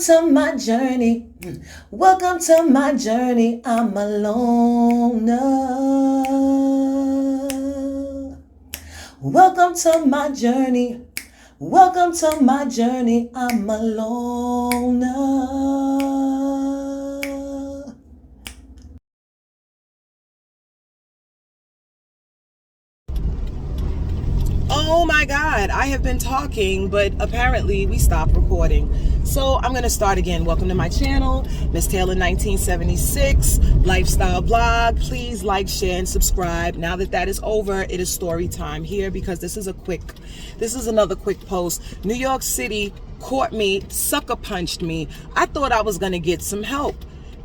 to my journey. Welcome to my journey. I'm a loner. Welcome to my journey. Welcome to my journey. I'm a loner. Oh my God, I have been talking, but apparently we stopped recording. So I'm going to start again. Welcome to my channel, Nsixtaylor 1976 lifestyle blog. Please like, share, and subscribe. Now that is over, it is story time here because this is another quick post. New York City caught me, sucker punched me. I thought I was going to get some help.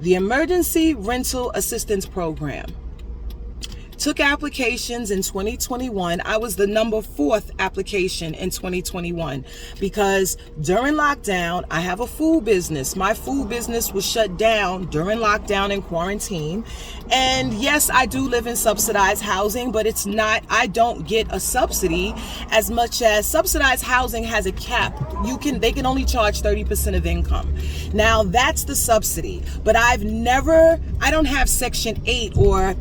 The Emergency Rental Assistance Program took applications in 2021. I was the number 4th application in 2021 because during lockdown, I have a food business. My food business was shut down during lockdown and quarantine. And yes, I do live in subsidized housing, but it's not, I don't get a subsidy as much as subsidized housing has a cap. They can only charge 30% of income. Now that's the subsidy, but I don't have Section 8 or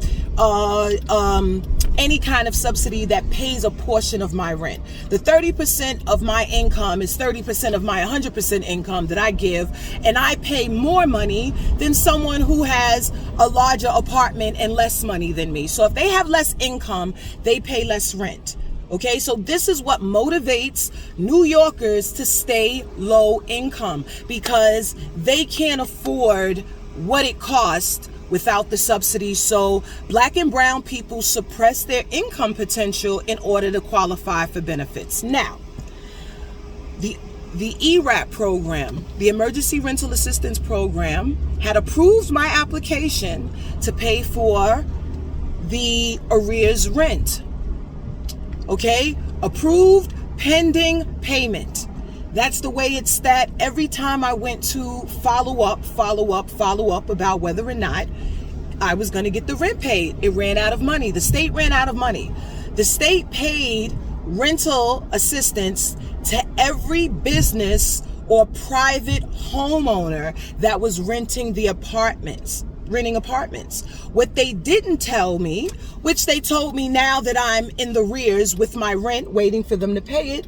any kind of subsidy that pays a portion of my rent. The 30% of my income is 30% of my 100% income that I give, and I pay more money than someone who has a larger apartment and less money than me. So if they have less income, they pay less rent. Okay, so this is what motivates New Yorkers to stay low income because they can't afford what it costs without the subsidies. So black and brown people suppress their income potential in order to qualify for benefits. Now, the ERAP program, the Emergency Rental Assistance Program, had approved my application to pay for the arrears rent. Okay, approved pending payment. That's the way it's stat every time I went to follow up about whether or not I was going to get the rent paid. It ran out of money. The state ran out of money. The state paid rental assistance to every business or private homeowner that was renting apartments. What they didn't tell me, which they told me now that I'm in the rears with my rent waiting for them to pay it,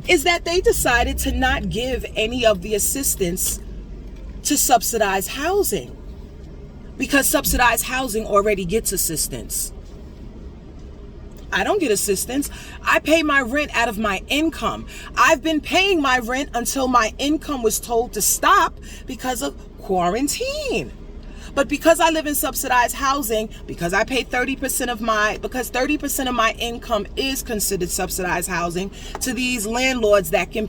is that they decided to not give any of the assistance to subsidized housing because subsidized housing already gets assistance. I don't get assistance. I pay my rent out of my income. I've been paying my rent until my income was told to stop because of quarantine. But because I live in subsidized housing, because I pay 30% of my income is considered subsidized housing to these landlords that can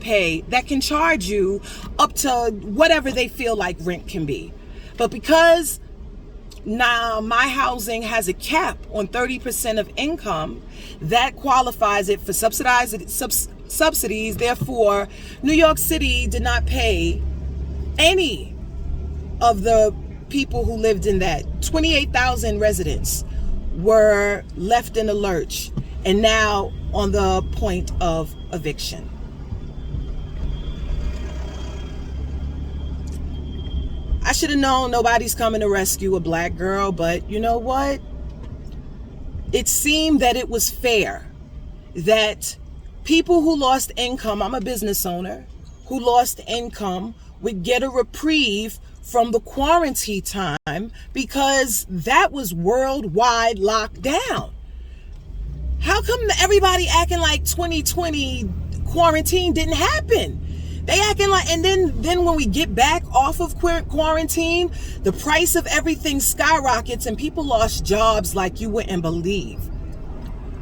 charge you up to whatever they feel like rent can be. But because now my housing has a cap on 30% of income, that qualifies it for subsidies. Therefore, New York City did not pay any of the people who lived in that. 28,000 residents were left in a lurch and now on the point of eviction. I should have known nobody's coming to rescue a black girl, but you know what? It seemed that it was fair that people who lost income, I'm a business owner, who lost income would get a reprieve from the quarantine time because that was worldwide lockdown. How come everybody acting like 2020 quarantine didn't happen? They acting like, and then when we get back off of quarantine, the price of everything skyrockets and people lost jobs like you wouldn't believe.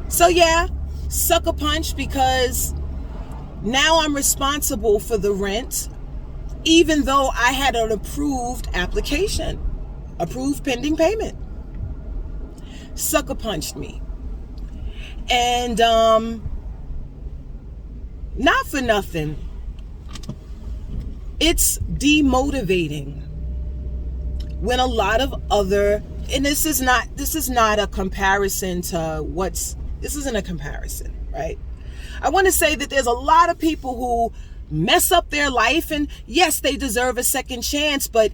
So yeah, sucker punch because now I'm responsible for the rent, even though I had an approved application, approved pending payment. Sucker punched me. And not for nothing, it's demotivating when a lot of other, and this is not a comparison to this isn't a comparison, right? I want to say that there's a lot of people who mess up their life. And yes, they deserve a second chance, but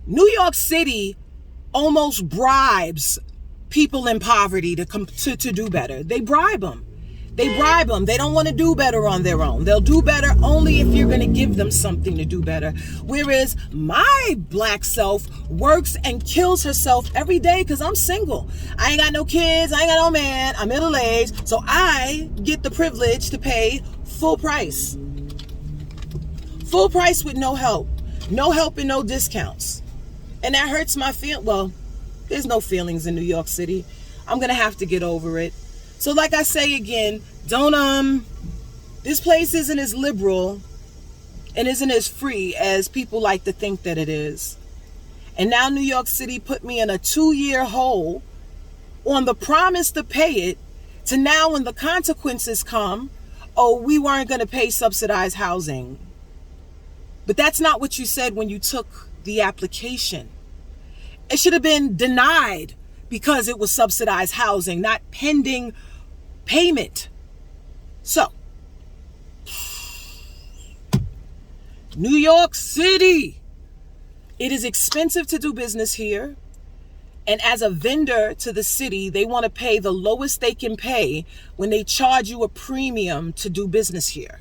New York City almost bribes people in poverty to do better. They bribe them. They bribe them. They don't want to do better on their own. They'll do better only if you're going to give them something to do better. Whereas my black self works and kills herself every day because I'm single. I ain't got no kids. I ain't got no man. I'm middle-aged. So I get the privilege to pay full price. Full price with no help. No help and no discounts. And that hurts my well, there's no feelings in New York City. I'm going to have to get over it. So like I say again, this place isn't as liberal and isn't as free as people like to think that it is. And now New York City put me in a 2-year hole on the promise to pay it, to now when the consequences come, oh, we weren't going to pay subsidized housing. But that's not what you said when you took the application. It should have been denied because it was subsidized housing, not pending payment. So, New York City, it is expensive to do business here. And as a vendor to the city, they want to pay the lowest they can pay when they charge you a premium to do business here.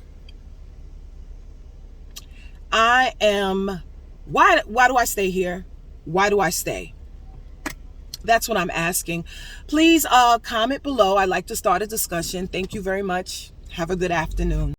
Why do I stay here? Why do I stay? That's what I'm asking. Please comment below. I'd like to start a discussion. Thank you very much. Have a good afternoon.